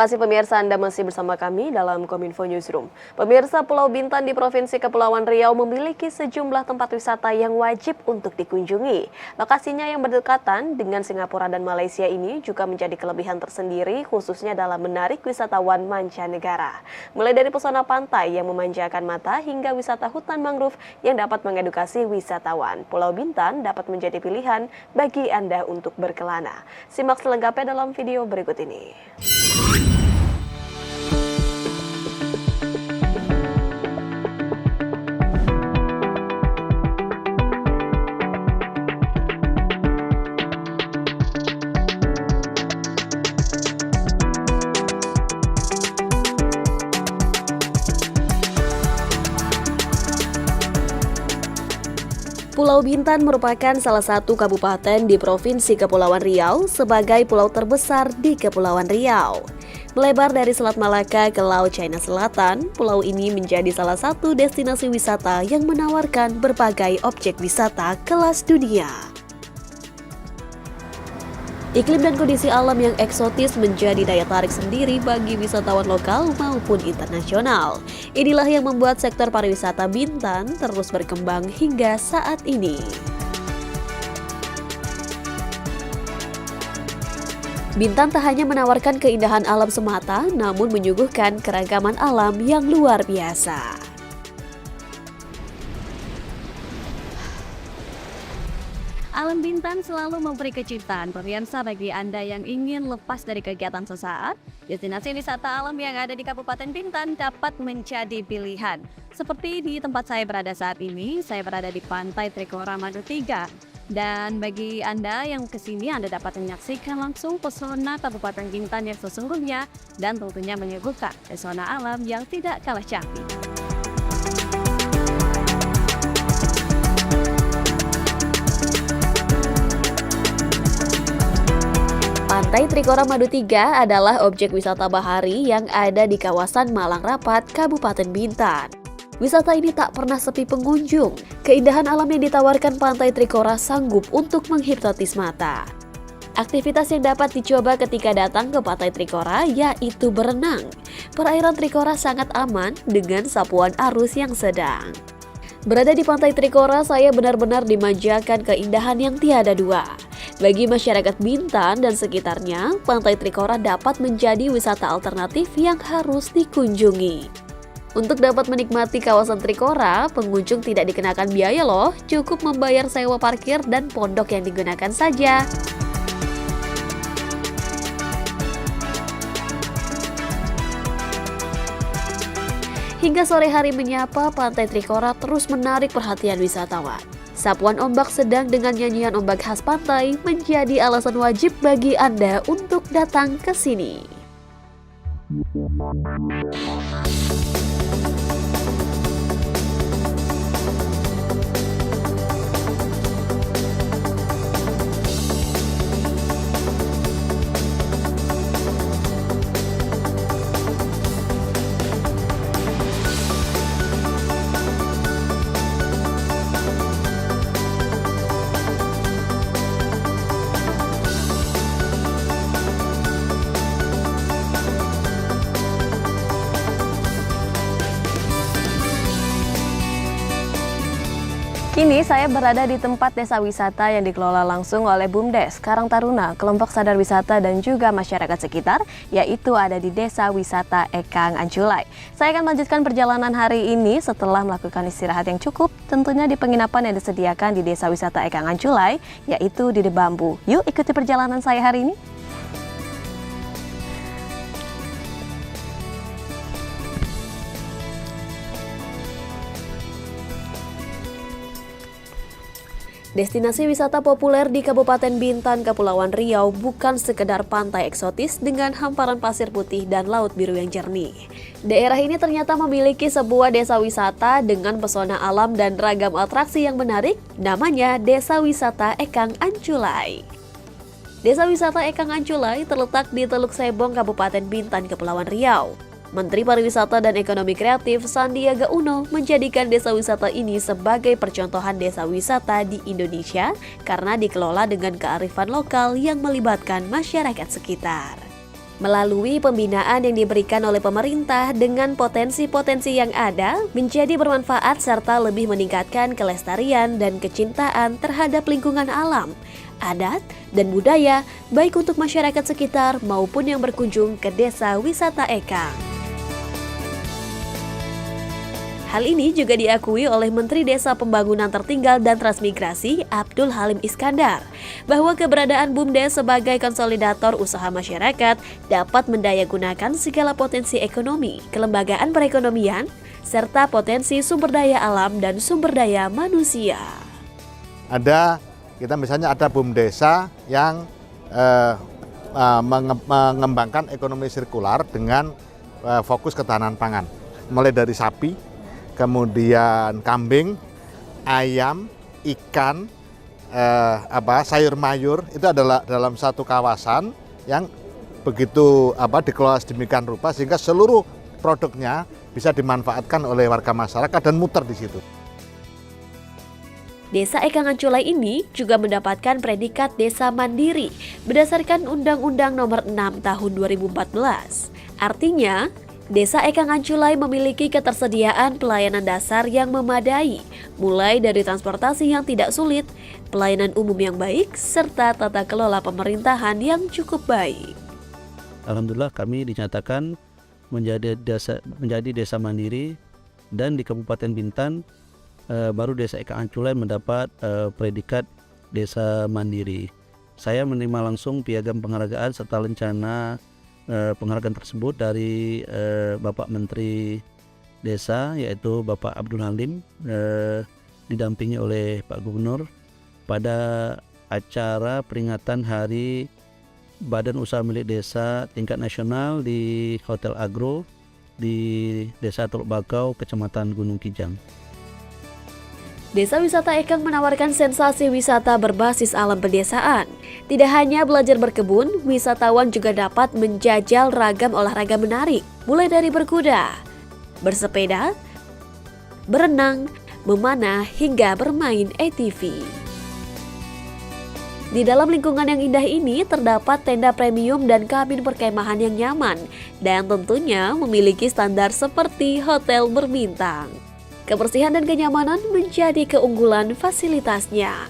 kasih pemirsa, Anda masih bersama kami dalam Kominfo Newsroom. Pemirsa, Pulau Bintan di Provinsi Kepulauan Riau memiliki sejumlah tempat wisata yang wajib untuk dikunjungi. Lokasinya yang berdekatan dengan Singapura dan Malaysia ini juga menjadi kelebihan tersendiri khususnya dalam menarik wisatawan mancanegara. Mulai dari pesona pantai yang memanjakan mata hingga wisata hutan mangrove yang dapat mengedukasi wisatawan. Pulau Bintan dapat menjadi pilihan bagi Anda untuk berkelana. Simak selengkapnya dalam video berikut ini. Pulau Bintan merupakan salah satu kabupaten di Provinsi Kepulauan Riau sebagai pulau terbesar di Kepulauan Riau. Melebar dari Selat Malaka ke Laut China Selatan, pulau ini menjadi salah satu destinasi wisata yang menawarkan berbagai objek wisata kelas dunia. Iklim dan kondisi alam yang eksotis menjadi daya tarik sendiri bagi wisatawan lokal maupun internasional. Inilah yang membuat sektor pariwisata Bintan terus berkembang hingga saat ini. Bintan tak hanya menawarkan keindahan alam semata, namun menyuguhkan keragaman alam yang luar biasa. Alam Bintan selalu memberi kejutan pemirsa bagi Anda yang ingin lepas dari kegiatan sesaat. Destinasi wisata alam yang ada di Kabupaten Bintan dapat menjadi pilihan. Seperti di tempat saya berada saat ini, saya berada di Pantai Trikora Madu 3. Dan bagi Anda yang kesini, Anda dapat menyaksikan langsung pesona Kabupaten Bintan yang sesungguhnya dan tentunya menyuguhkan pesona alam yang tidak kalah cantik. Pantai Trikora Madu 3 adalah objek wisata bahari yang ada di kawasan Malang Rapat, Kabupaten Bintan. Wisata ini tak pernah sepi pengunjung. Keindahan alam yang ditawarkan Pantai Trikora sanggup untuk menghipnotis mata. Aktivitas yang dapat dicoba ketika datang ke Pantai Trikora yaitu berenang. Perairan Trikora sangat aman dengan sapuan arus yang sedang. Berada di Pantai Trikora, saya benar-benar dimanjakan keindahan yang tiada dua. Bagi masyarakat Bintan dan sekitarnya, Pantai Trikora dapat menjadi wisata alternatif yang harus dikunjungi. Untuk dapat menikmati kawasan Trikora, pengunjung tidak dikenakan biaya loh, cukup membayar sewa parkir dan pondok yang digunakan saja. Hingga sore hari menyapa, Pantai Trikora terus menarik perhatian wisatawan. Sapuan ombak sedang dengan nyanyian ombak khas pantai menjadi alasan wajib bagi Anda untuk datang ke sini. Kini saya berada di tempat desa wisata yang dikelola langsung oleh BUMDes, Karang Taruna, kelompok sadar wisata dan juga masyarakat sekitar, yaitu ada di Desa Wisata Ekang Anculai. Saya akan melanjutkan perjalanan hari ini setelah melakukan istirahat yang cukup, tentunya di penginapan yang disediakan di Desa Wisata Ekang Anculai, yaitu di Bambu. Yuk ikuti perjalanan saya hari ini. Destinasi wisata populer di Kabupaten Bintan, Kepulauan Riau bukan sekedar pantai eksotis dengan hamparan pasir putih dan laut biru yang jernih. Daerah ini ternyata memiliki sebuah desa wisata dengan pesona alam dan ragam atraksi yang menarik, namanya Desa Wisata Ekang Anculai. Desa Wisata Ekang Anculai terletak di Teluk Sebong, Kabupaten Bintan, Kepulauan Riau. Menteri Pariwisata dan Ekonomi Kreatif Sandiaga Uno menjadikan desa wisata ini sebagai percontohan desa wisata di Indonesia karena dikelola dengan kearifan lokal yang melibatkan masyarakat sekitar. Melalui pembinaan yang diberikan oleh pemerintah dengan potensi-potensi yang ada menjadi bermanfaat serta lebih meningkatkan kelestarian dan kecintaan terhadap lingkungan alam, adat, dan budaya baik untuk masyarakat sekitar maupun yang berkunjung ke Desa Wisata Ekang. Hal ini juga diakui oleh Menteri Desa Pembangunan Tertinggal dan Transmigrasi Abdul Halim Iskandar bahwa keberadaan BUMDes sebagai konsolidator usaha masyarakat dapat mendayagunakan segala potensi ekonomi, kelembagaan perekonomian, serta potensi sumber daya alam dan sumber daya manusia. Kita misalnya ada BUMDesa yang mengembangkan ekonomi sirkular dengan fokus ketahanan pangan, mulai dari sapi, kemudian kambing, ayam, ikan, sayur mayur, itu adalah dalam satu kawasan yang begitu dikelola sedemikian rupa sehingga seluruh produknya bisa dimanfaatkan oleh warga masyarakat dan muter di situ. Desa Ekang Anculai ini juga mendapatkan predikat Desa Mandiri berdasarkan Undang-Undang Nomor 6 Tahun 2014. Artinya, Desa Ekang Anculai memiliki ketersediaan pelayanan dasar yang memadai, mulai dari transportasi yang tidak sulit, pelayanan umum yang baik, serta tata kelola pemerintahan yang cukup baik. Alhamdulillah kami dinyatakan menjadi desa mandiri, dan di Kabupaten Bintan baru Desa Ekang Anculai mendapat predikat Desa Mandiri. Saya menerima langsung piagam penghargaan serta rencana penghargaan tersebut dari Bapak Menteri Desa, yaitu Bapak Abdul Halim, didampingi oleh Pak Gubernur pada acara peringatan Hari Badan Usaha Milik Desa tingkat nasional di Hotel Agro di Desa Teluk Bakau, Kecamatan Gunung Kijang. Desa Wisata Ekang menawarkan sensasi wisata berbasis alam pedesaan. Tidak hanya belajar berkebun, wisatawan juga dapat menjajal ragam olahraga menarik, mulai dari berkuda, bersepeda, berenang, memanah, hingga bermain ATV. Di dalam lingkungan yang indah ini terdapat tenda premium dan kabin perkemahan yang nyaman, dan tentunya memiliki standar seperti hotel berbintang. Kebersihan dan kenyamanan menjadi keunggulan fasilitasnya.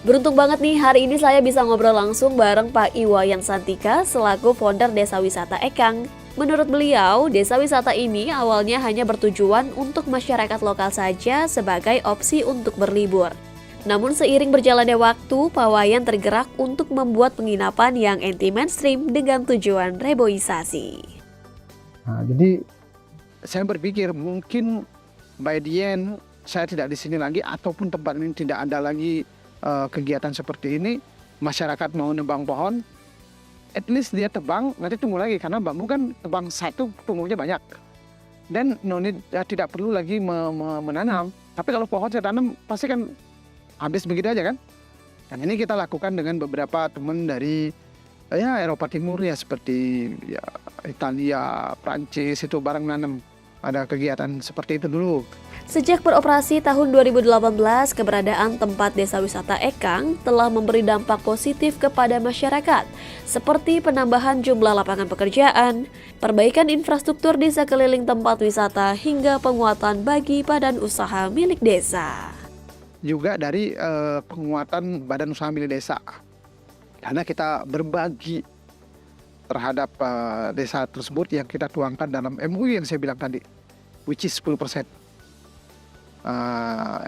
Beruntung banget nih hari ini saya bisa ngobrol langsung bareng Pak Iwayan Santika selaku founder Desa Wisata Ekang. Menurut beliau, desa wisata ini awalnya hanya bertujuan untuk masyarakat lokal saja sebagai opsi untuk berlibur. Namun seiring berjalannya waktu, Pak Wayan tergerak untuk membuat penginapan yang anti-mainstream dengan tujuan reboisasi. Nah, jadi saya berpikir mungkin by the end saya tidak di sini lagi ataupun tempat ini tidak ada lagi kegiatan seperti ini, masyarakat mau nebang pohon, at least dia tebang, nanti tunggu lagi karena bambu kan tebang satu tumbuhnya banyak dan tidak perlu lagi menanam. Tapi kalau pohon saya tanam pasti kan habis begitu aja kan. Dan ini kita lakukan dengan beberapa teman dari Eropa Timur ya, seperti Italia, Prancis, itu bareng nanam. Ada kegiatan seperti itu dulu. Sejak beroperasi tahun 2018, keberadaan tempat Desa Wisata Ekang telah memberi dampak positif kepada masyarakat, seperti penambahan jumlah lapangan pekerjaan, perbaikan infrastruktur di sekeliling tempat wisata, hingga penguatan bagi badan usaha milik desa. Juga dari penguatan badan usaha milik desa, karena kita berbagi terhadap desa tersebut yang kita tuangkan dalam MUI yang saya bilang tadi, which is 10%.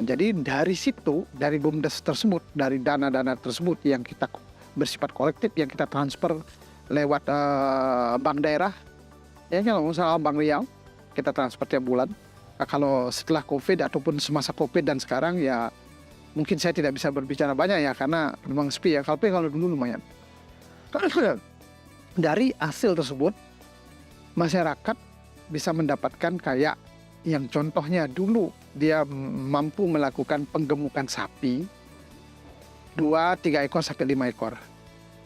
Jadi dari situ, dari BUMDes tersebut, dari dana-dana tersebut yang kita bersifat kolektif, yang kita transfer lewat bank daerah, ya kalau misalnya Bank Riau, kita transfer tiap bulan. Kalau setelah COVID ataupun semasa COVID dan sekarang ya mungkin saya tidak bisa berbicara banyak ya karena memang sepi ya. Kalau dulu lumayan. Dari hasil tersebut, masyarakat bisa mendapatkan kayak yang contohnya dulu dia mampu melakukan penggemukan sapi 2-3 ekor sampai 5 ekor.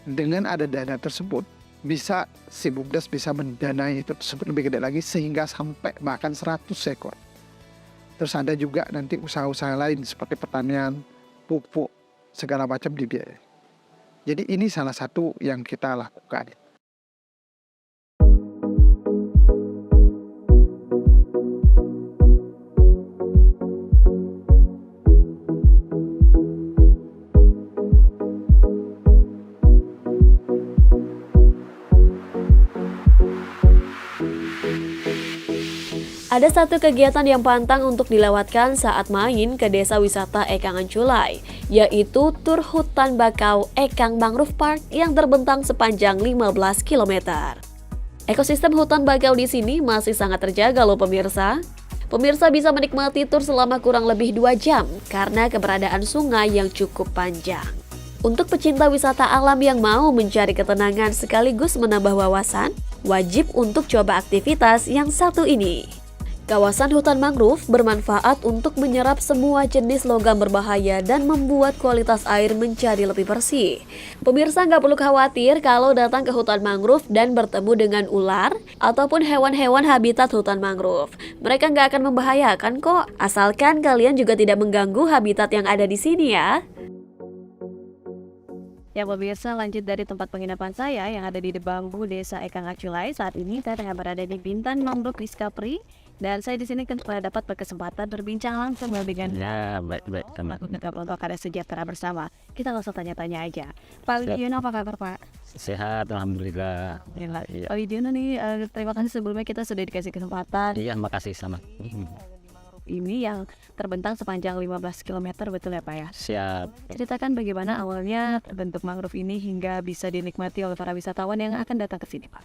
Dengan ada dana tersebut, bisa si BUMDes bisa mendanai itu tersebut lebih gede lagi sehingga sampai bahkan 100 ekor. Terus ada juga nanti usaha-usaha lain seperti pertanian, pupuk, segala macam dibiayai. Jadi ini salah satu yang kita lakukan. Ada satu kegiatan yang pantang untuk dilewatkan saat main ke desa wisata Ekang Anculai, yaitu tur hutan bakau Ekang Mangrove Park yang terbentang sepanjang 15 km. Ekosistem hutan bakau di sini masih sangat terjaga loh pemirsa. Pemirsa bisa menikmati tur selama kurang lebih 2 jam karena keberadaan sungai yang cukup panjang. Untuk pecinta wisata alam yang mau mencari ketenangan sekaligus menambah wawasan, wajib untuk coba aktivitas yang satu ini. Kawasan hutan mangrove bermanfaat untuk menyerap semua jenis logam berbahaya dan membuat kualitas air menjadi lebih bersih. Pemirsa nggak perlu khawatir kalau datang ke hutan mangrove dan bertemu dengan ular ataupun hewan-hewan habitat hutan mangrove. Mereka nggak akan membahayakan kok, asalkan kalian juga tidak mengganggu habitat yang ada di sini ya. Ya pemirsa, lanjut dari tempat penginapan saya yang ada di Bambu, Desa Ekang Aculai. Saat ini saya tengah berada di Bintan Mangrove Discovery. Dan saya di sini kan dapat berkesempatan berbincang langsung dengan baik teman. untuk ada sejahtera bersama. Kita langsung tanya-tanya aja. Pak Widiono, apa kabar Pak? Sehat, alhamdulillah. Iya. Pak Widiono nih, terima kasih sebelumnya kita sudah dikasih kesempatan. Iya, makasih sama. Ini yang terbentang sepanjang 15 km, betul ya Pak ya? Siap. Ceritakan bagaimana awalnya bentuk mangrove ini hingga bisa dinikmati oleh para wisatawan yang akan datang ke sini Pak.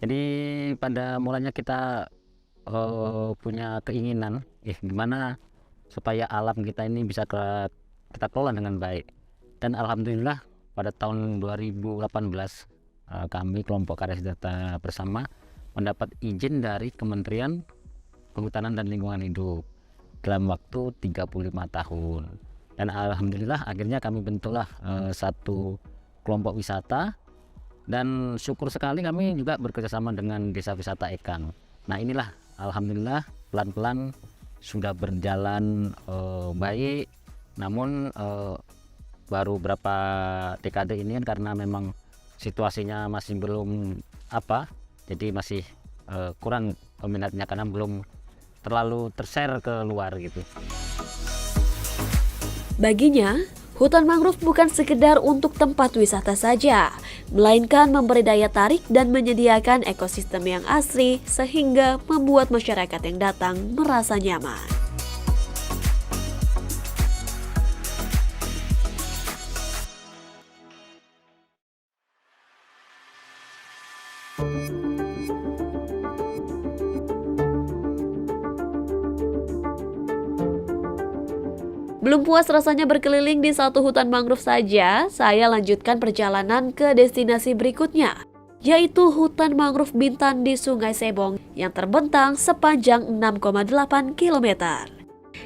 Jadi pada mulanya kita punya keinginan, gimana supaya alam kita ini bisa kita kelola dengan baik. Dan alhamdulillah pada tahun 2018 kami kelompok karya sejahtera bersama mendapat izin dari Kementerian Kehutanan dan Lingkungan Hidup dalam waktu 35 tahun. Dan alhamdulillah akhirnya kami bentuklah satu kelompok wisata. Dan syukur sekali kami juga bekerjasama dengan Desa Wisata Ekang. Nah inilah alhamdulillah pelan-pelan sudah berjalan baik. Namun baru berapa dekade ini kan karena memang situasinya masih belum jadi masih kurang peminatnya karena belum terlalu tershare ke luar gitu. Baginya, hutan mangrove bukan sekedar untuk tempat wisata saja, melainkan memberi daya tarik dan menyediakan ekosistem yang asri sehingga membuat masyarakat yang datang merasa nyaman. Belum puas rasanya berkeliling di satu hutan mangrove saja, saya lanjutkan perjalanan ke destinasi berikutnya, yaitu hutan mangrove Bintan di Sungai Sebong yang terbentang sepanjang 6,8 km.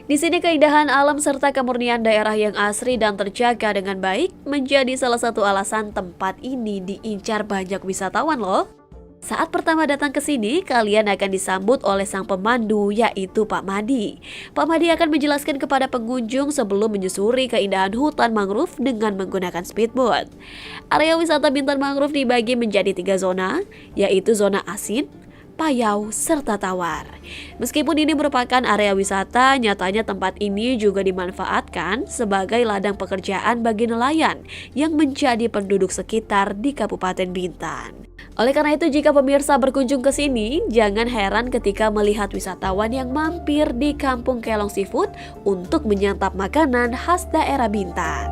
Di sini keindahan alam serta kemurnian daerah yang asri dan terjaga dengan baik menjadi salah satu alasan tempat ini diincar banyak wisatawan loh. Saat pertama datang ke sini, kalian akan disambut oleh sang pemandu, yaitu Pak Madi. Pak Madi akan menjelaskan kepada pengunjung sebelum menyusuri keindahan hutan mangrove dengan menggunakan speedboat. Area wisata Bintan Mangrove dibagi menjadi 3 zona, yaitu zona asin, payau, serta tawar. Meskipun ini merupakan area wisata, nyatanya tempat ini juga dimanfaatkan sebagai ladang pekerjaan bagi nelayan yang menjadi penduduk sekitar di Kabupaten Bintan. Oleh karena itu, jika pemirsa berkunjung ke sini, jangan heran ketika melihat wisatawan yang mampir di Kampung Kelong Seafood untuk menyantap makanan khas daerah Bintan.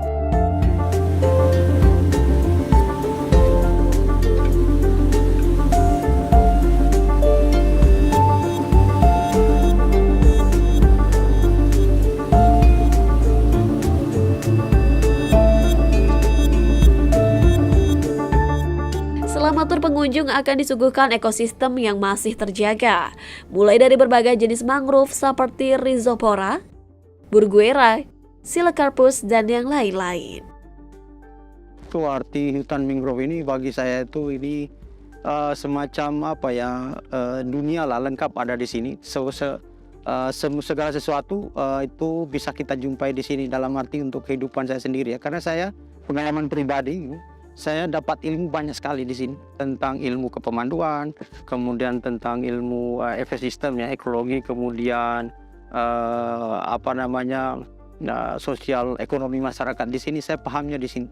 Selama tur pengunjung akan disuguhkan ekosistem yang masih terjaga, mulai dari berbagai jenis mangrove seperti Rhizopora, Burguera, Silecarpus, dan yang lain-lain. Itu arti hutan mangrove ini bagi saya itu ini semacam dunia lah, lengkap ada di sini. Segala sesuatu itu bisa kita jumpai di sini dalam arti untuk kehidupan saya sendiri ya. Karena saya pengalaman pribadi, saya dapat ilmu banyak sekali di sini tentang ilmu kepemanduan, kemudian tentang ilmu ekosistem ya, ekologi, kemudian sosial ekonomi masyarakat di sini. Saya pahamnya di sini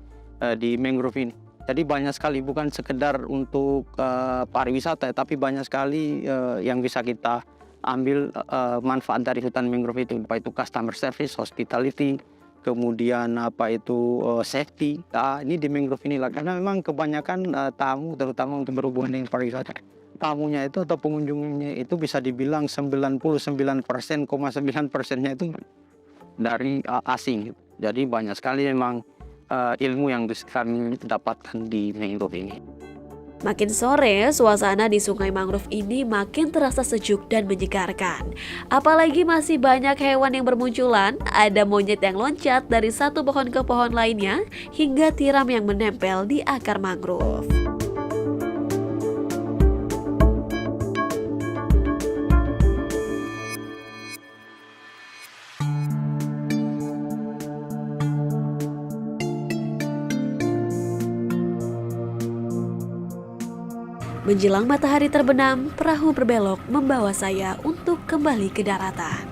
di mangrove ini. Jadi banyak sekali, bukan sekedar untuk pariwisata, tapi banyak sekali yang bisa kita ambil manfaat dari hutan mangrove itu, baik itu customer service, hospitality, kemudian safety. Ini di mangrove inilah, karena memang kebanyakan tamu, terutama untuk berhubungan dengan pariwisata, tamunya itu atau pengunjungnya itu bisa dibilang 99,9%-nya itu dari asing. Jadi banyak sekali memang ilmu yang kami dapatkan di mangrove ini. Makin sore, suasana di sungai mangrove ini makin terasa sejuk dan menyegarkan. Apalagi masih banyak hewan yang bermunculan, ada monyet yang loncat dari satu pohon ke pohon lainnya, hingga tiram yang menempel di akar mangrove. Menjelang matahari terbenam, perahu berbelok membawa saya untuk kembali ke daratan.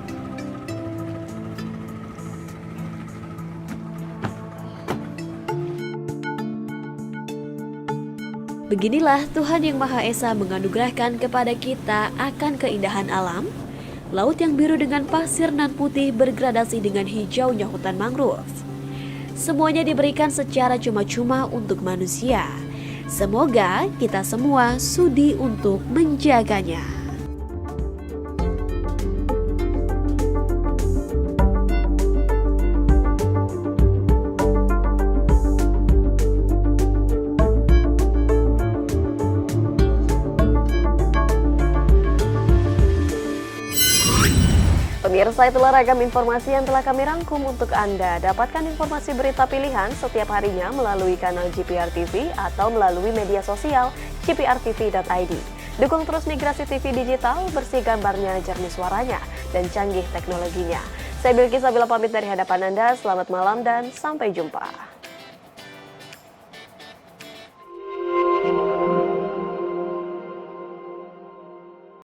Beginilah Tuhan Yang Maha Esa menganugerahkan kepada kita akan keindahan alam, laut yang biru dengan pasir nan putih bergradasi dengan hijaunya hutan mangrove. Semuanya diberikan secara cuma-cuma untuk manusia. Semoga kita semua sudi untuk menjaganya. Pemirsa, itulah ragam informasi yang telah kami rangkum untuk Anda. Dapatkan informasi berita pilihan setiap harinya melalui kanal GPR TV atau melalui media sosial gprtv.id. Dukung terus migrasi TV digital, bersih gambarnya, jernih suaranya, dan canggih teknologinya. Saya Bilqis Sabila pamit dari hadapan Anda, selamat malam dan sampai jumpa.